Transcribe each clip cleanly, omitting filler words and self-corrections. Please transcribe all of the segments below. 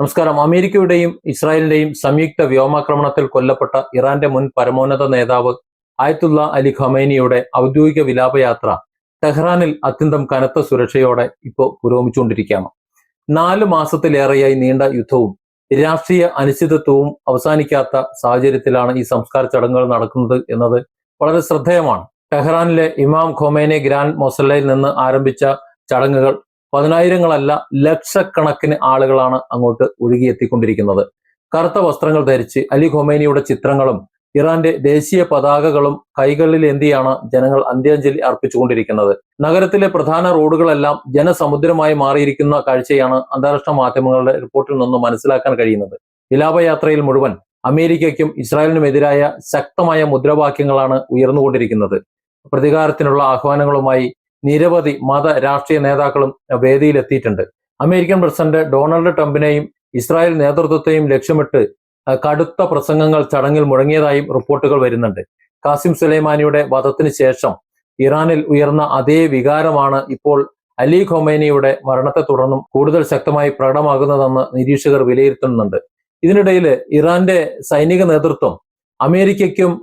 നമസ്കാരം. അമേരിക്കയുടെയും ഇസ്രായേലിന്റെയും സംയുക്ത വ്യോമാക്രമണത്തിൽ കൊല്ലപ്പെട്ട ഇറാന്റെ മുൻ പരമോന്നത നേതാവ് ആയത്തുള്ള അലി ഖമേനിയുടെ ഔദ്യോഗിക വിലാപയാത്ര ടെഹ്റാനിൽ അത്യന്തം കനത്ത സുരക്ഷയോടെ ഇപ്പോൾ പുരോഗമിച്ചുകൊണ്ടിരിക്കുകയാണ്. 4 മാസത്തിലേറെയായി നീണ്ട യുദ്ധവും രാഷ്ട്രീയ അനിശ്ചിതത്വവും അവസാനിക്കാത്ത സാഹചര്യത്തിലാണ് ഈ സംസ്കാര ചടങ്ങുകൾ നടക്കുന്നത് എന്നത് വളരെ ശ്രദ്ധേയമാണ്. ടെഹ്റാനിലെ ഇമാം ഖൊമേനി ഗ്രാൻഡ് മൊസല്ലയിൽ നിന്ന് ആരംഭിച്ച ചടങ്ങുകൾ പതിനായിരങ്ങളല്ല ലക്ഷക്കണക്കിന് ആളുകളാണ് അങ്ങോട്ട് ഒഴുകിയെത്തിക്കൊണ്ടിരിക്കുന്നത്. കറുത്ത വസ്ത്രങ്ങൾ ധരിച്ച് അലി ഖൊമേനിയുടെ ചിത്രങ്ങളും ഇറാന്റെ ദേശീയ പതാകകളും കൈകളിൽ എന്തിയാണ് ജനങ്ങൾ അന്ത്യാഞ്ജലി അർപ്പിച്ചുകൊണ്ടിരിക്കുന്നത്. നഗരത്തിലെ പ്രധാന റോഡുകളെല്ലാം ജനസമുദ്രമായി മാറിയിരിക്കുന്ന കാഴ്ചയാണ് അന്താരാഷ്ട്ര മാധ്യമങ്ങളുടെ റിപ്പോർട്ടിൽ നിന്ന് മനസ്സിലാക്കാൻ കഴിയുന്നത്. വിലാപയാത്രയിൽ മുഴുവൻ അമേരിക്കയ്ക്കും ഇസ്രായേലിനുമെതിരായ ശക്തമായ മുദ്രാവാക്യങ്ങളാണ് ഉയർന്നുകൊണ്ടിരിക്കുന്നത്. പ്രതികാരത്തിനുള്ള ആഹ്വാനങ്ങളുമായി നിരവധി മത രാഷ്ട്രീയ നേതാക്കളും വേദിയിലെത്തിയിട്ടുണ്ട്. അമേരിക്കൻ പ്രസിഡന്റ് ഡൊണാൾഡ് ട്രംപിനെയും ഇസ്രായേൽ നേതൃത്വത്തെയും ലക്ഷ്യമിട്ട് കടുത്ത പ്രസംഗങ്ങൾ ചടങ്ങിൽ മുഴങ്ങിയതായും റിപ്പോർട്ടുകൾ വരുന്നുണ്ട്. ഖാസിം സുലൈമാനിയുടെ വധത്തിന് ശേഷം ഇറാനിൽ ഉയർന്ന അതേ വികാരമാണ് ഇപ്പോൾ അലി ഖൊമേനിയുടെ മരണത്തെ തുടർന്നും കൂടുതൽ ശക്തമായി പ്രകടമാകുന്നതെന്ന് നിരീക്ഷകർ വിലയിരുത്തുന്നുണ്ട്. ഇതിനിടയിൽ ഇറാന്റെ സൈനിക നേതൃത്വം അമേരിക്കയ്ക്കും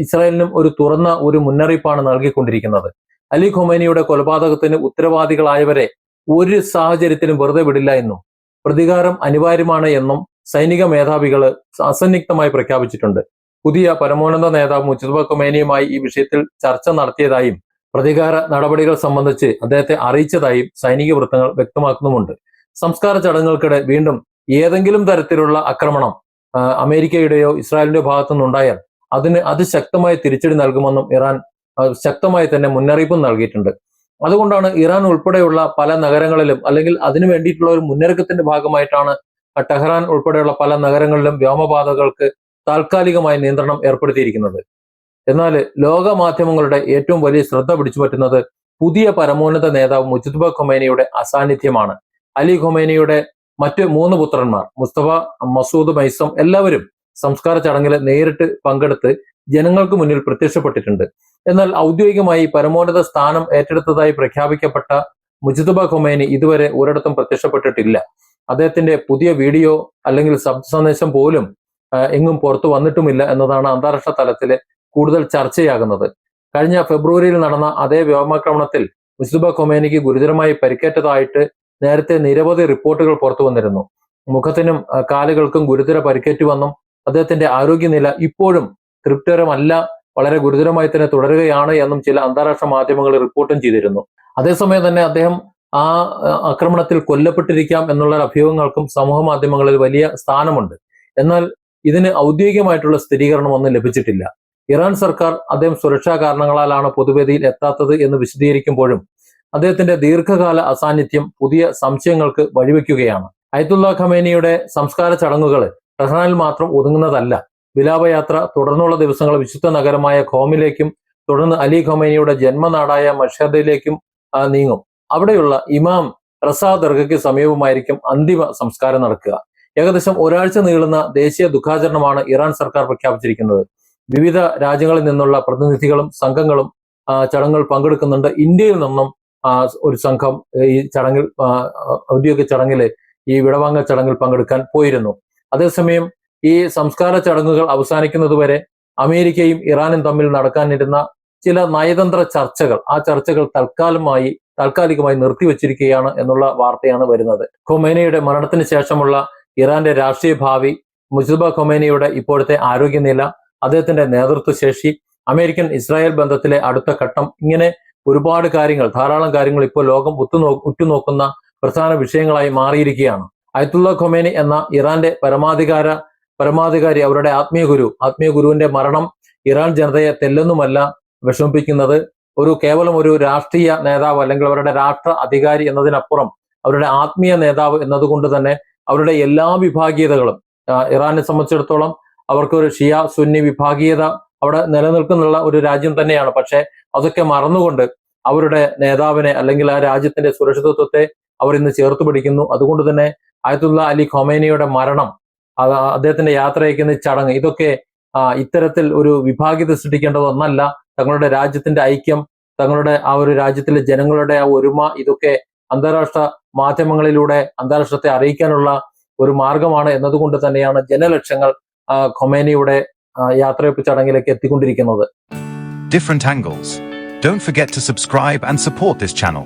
ഇസ്രായേലിനും ഒരു തുറന്ന ഒരു മുന്നറിയിപ്പാണ് നൽകിക്കൊണ്ടിരിക്കുന്നത്. അലി ഖൊമേനിയുടെ കൊലപാതകത്തിന് ഉത്തരവാദികളായവരെ ഒരു സാഹചര്യത്തിലും വെറുതെ വിടില്ല എന്നും പ്രതികാരം അനിവാര്യമാണ് എന്നും സൈനിക മേധാവികൾ അസന്നിഗ്ധമായി പ്രഖ്യാപിച്ചിട്ടുണ്ട്. പുതിയ പരമോന്നത നേതാവ് മുജ്തബ ഖൊമേനിയുമായി ഈ വിഷയത്തിൽ ചർച്ച നടത്തിയതായും പ്രതികാര നടപടികൾ സംബന്ധിച്ച് അദ്ദേഹത്തെ അറിയിച്ചതായും സൈനിക വൃത്തങ്ങൾ വ്യക്തമാക്കുന്നുമുണ്ട്. സംസ്കാര ചടങ്ങുകൾക്കിടെ വീണ്ടും ഏതെങ്കിലും തരത്തിലുള്ള ആക്രമണം അമേരിക്കയുടെയോ ഇസ്രായേലിന്റെയോ ഭാഗത്തുനിന്നുണ്ടായാൽ അതിന് അതിശക്തമായ തിരിച്ചടി നൽകുമെന്നും ഇറാൻ ശക്തമായി തന്നെ മുന്നറിയിപ്പും നൽകിയിട്ടുണ്ട്. അതുകൊണ്ടാണ് ഇറാൻ ഉൾപ്പെടെയുള്ള പല നഗരങ്ങളിലും അല്ലെങ്കിൽ അതിനു വേണ്ടിയിട്ടുള്ള ഒരു മുന്നൊരുക്കത്തിന്റെ ഭാഗമായിട്ടാണ് ടെഹ്റാൻ ഉൾപ്പെടെയുള്ള പല നഗരങ്ങളിലും വ്യോമപാതകൾക്ക് താൽക്കാലികമായി നിയന്ത്രണം ഏർപ്പെടുത്തിയിരിക്കുന്നത്. എന്നാൽ ലോക മാധ്യമങ്ങളുടെ ഏറ്റവും വലിയ ശ്രദ്ധ പിടിച്ചുപറ്റുന്നത് പുതിയ പരമോന്നത നേതാവ് മുജ്തബ ഖൊമേനിയുടെ അസാന്നിധ്യമാണ്. അലി ഖൊമേനിയുടെ മറ്റ് 3 പുത്രന്മാർ മുസ്തഫ, മസൂദ്, മൈസം എല്ലാവരും സംസ്കാര ചടങ്ങിൽ നേരിട്ട് പങ്കെടുത്ത് ജനങ്ങൾക്ക് മുന്നിൽ പ്രത്യക്ഷപ്പെട്ടിട്ടുണ്ട്. എന്നാൽ ഔദ്യോഗികമായി പരമോന്നത സ്ഥാനം ഏറ്റെടുത്തതായി പ്രഖ്യാപിക്കപ്പെട്ട മുജ്തബ ഖൊമേനി ഇതുവരെ ഒരിടത്തും പ്രത്യക്ഷപ്പെട്ടിട്ടില്ല. അദ്ദേഹത്തിന്റെ പുതിയ വീഡിയോ അല്ലെങ്കിൽ ശബ്ദ സന്ദേശം പോലും എങ്ങും പുറത്തു വന്നിട്ടുമില്ല എന്നതാണ് അന്താരാഷ്ട്ര തലത്തിൽ കൂടുതൽ ചർച്ചയാകുന്നത്. കഴിഞ്ഞ ഫെബ്രുവരിയിൽ നടന്ന അതേ വ്യോമാക്രമണത്തിൽ മുജ്തബ ഖൊമേനിക്ക് ഗുരുതരമായി പരിക്കേറ്റതായിട്ട് നേരത്തെ നിരവധി റിപ്പോർട്ടുകൾ പുറത്തു വന്നിരുന്നു. മുഖത്തിനും കാലുകൾക്കും ഗുരുതര പരിക്കേറ്റുവെന്നും അദ്ദേഹത്തിന്റെ ആരോഗ്യനില ഇപ്പോഴും തൃപ്തികരമല്ല, വളരെ ഗുരുതരമായി തന്നെ തുടരുകയാണ് എന്നും ചില അന്താരാഷ്ട്ര മാധ്യമങ്ങൾ റിപ്പോർട്ടും ചെയ്തിരുന്നു. അതേസമയം തന്നെ അദ്ദേഹം ആ ആക്രമണത്തിൽ കൊല്ലപ്പെട്ടിരിക്കാം എന്നുള്ള അഭ്യൂഹങ്ങൾക്കും സമൂഹ മാധ്യമങ്ങളിൽ വലിയ സ്ഥാനമുണ്ട്. എന്നാൽ ഇതിന് ഔദ്യോഗികമായിട്ടുള്ള സ്ഥിരീകരണം ഒന്നും ലഭിച്ചിട്ടില്ല. ഇറാൻ സർക്കാർ അദ്ദേഹം സുരക്ഷാ കാരണങ്ങളാലാണ് പൊതുവേദിയിൽ എത്താത്തത് എന്ന് വിശദീകരിക്കുമ്പോഴും അദ്ദേഹത്തിന്റെ ദീർഘകാല അസാന്നിധ്യം പുതിയ സംശയങ്ങൾക്ക് വഴിവെക്കുകയാണ്. അയത്തുള്ള ഖമേനിയുടെ സംസ്കാര ചടങ്ങുകൾ ടെഹ്റാനിൽ മാത്രം ഒതുങ്ങുന്നതല്ല. വിലാപയാത്ര തുടർന്നുള്ള ദിവസങ്ങൾ വിശുദ്ധ നഗരമായ ഖോമിലേക്കും തുടർന്ന് അലി ഖൊമേനിയുടെ ജന്മനാടായ മഷഹദിലേക്കും നീങ്ങും. അവിടെയുള്ള ഇമാം റസാ ദർഗയ്ക്ക് സമീപമായിരിക്കും അന്തിമ സംസ്കാരം നടക്കുക. ഏകദേശം ഒരാഴ്ച നീളുന്ന ദേശീയ ദുഃഖാചരണമാണ് ഇറാൻ സർക്കാർ പ്രഖ്യാപിച്ചിരിക്കുന്നത്. വിവിധ രാജ്യങ്ങളിൽ നിന്നുള്ള പ്രതിനിധികളും സംഘങ്ങളും ചടങ്ങുകൾ പങ്കെടുക്കുന്നുണ്ട്. ഇന്ത്യയിൽ നിന്നും ഒരു സംഘം ഈ ചടങ്ങിൽ ഔദ്യോഗിക ചടങ്ങിൽ ഈ വിടവാങ്ങൽ ചടങ്ങിൽ പങ്കെടുക്കാൻ പോയിരുന്നു. അതേസമയം ഈ സംസ്കാര ചടങ്ങുകൾ അവസാനിക്കുന്നതുവരെ അമേരിക്കയും ഇറാനും തമ്മിൽ നടക്കാനിരുന്ന ചില നയതന്ത്ര ചർച്ചകൾ, ആ ചർച്ചകൾ താൽക്കാലികമായി നിർത്തിവെച്ചിരിക്കുകയാണ് എന്നുള്ള വാർത്തയാണ് വരുന്നത്. ഖൊമേനിയുടെ മരണത്തിന് ശേഷമുള്ള ഇറാന്റെ രാഷ്ട്രീയ ഭാവി, മുജ്തബ ഖൊമേനിയുടെ ഇപ്പോഴത്തെ ആരോഗ്യനില, അദ്ദേഹത്തിന്റെ നേതൃത്വ ശേഷി, അമേരിക്കൻ ഇസ്രായേൽ ബന്ധത്തിലെ അടുത്ത ഘട്ടം, ഇങ്ങനെ ഒരുപാട് കാര്യങ്ങൾ, ധാരാളം കാര്യങ്ങൾ ഇപ്പോൾ ലോകം ഉറ്റുനോക്കുന്ന പ്രധാന വിഷയങ്ങളായി മാറിയിരിക്കുകയാണ്. അയത്തുള്ള ഖൊമേനി എന്ന ഇറാന്റെ പരമാധികാരി, അവരുടെ ആത്മീയ ഗുരുവിന്റെ മരണം ഇറാൻ ജനതയെ തെല്ലൊന്നുമല്ല വിഷമിപ്പിക്കുന്നത്. കേവലം ഒരു രാഷ്ട്രീയ നേതാവ് അല്ലെങ്കിൽ അവരുടെ രാഷ്ട്ര അധികാരി എന്നതിനപ്പുറം അവരുടെ ആത്മീയ നേതാവ് എന്നതുകൊണ്ട് തന്നെ അവരുടെ എല്ലാ വിഭാഗീയതകളും, ഇറാനെ സംബന്ധിച്ചിടത്തോളം അവർക്കൊരു ഷിയ സുന്നി വിഭാഗീയത അവിടെ നിലനിൽക്കുന്നുള്ള ഒരു രാജ്യം തന്നെയാണ്. പക്ഷെ അതൊക്കെ മറന്നുകൊണ്ട് അവരുടെ നേതാവിനെ അല്ലെങ്കിൽ ആ രാജ്യത്തിന്റെ സുരക്ഷിതത്വത്തെ അവർ ഇന്ന് ചേർത്ത് പിടിക്കുന്നു. അതുകൊണ്ട് തന്നെ അയത്തുള്ള അലി ഖൊമേനിയുടെ മരണം, അദ്ദേഹത്തിന്റെ യാത്ര അയക്കുന്ന ചടങ്ങ്, ഇതൊക്കെ ഇത്തരത്തിൽ ഒരു വിഭാഗീയത സൃഷ്ടിക്കേണ്ടത് ഒന്നല്ല. തങ്ങളുടെ രാജ്യത്തിന്റെ ഐക്യം, തങ്ങളുടെ ആ ഒരു രാജ്യത്തിലെ ജനങ്ങളുടെ ആ ഒരുമ, ഇതൊക്കെ അന്താരാഷ്ട്ര മാധ്യമങ്ങളിലൂടെ അന്താരാഷ്ട്രത്തെ അറിയിക്കാനുള്ള ഒരു മാർഗമാണ് എന്നതുകൊണ്ട് തന്നെയാണ് ജനലക്ഷങ്ങൾ ഖൊമേനിയുടെ യാത്രയപ്പ് ചടങ്ങിലേക്ക് എത്തിക്കൊണ്ടിരിക്കുന്നത്. Different angles. Don't forget to subscribe and support this channel.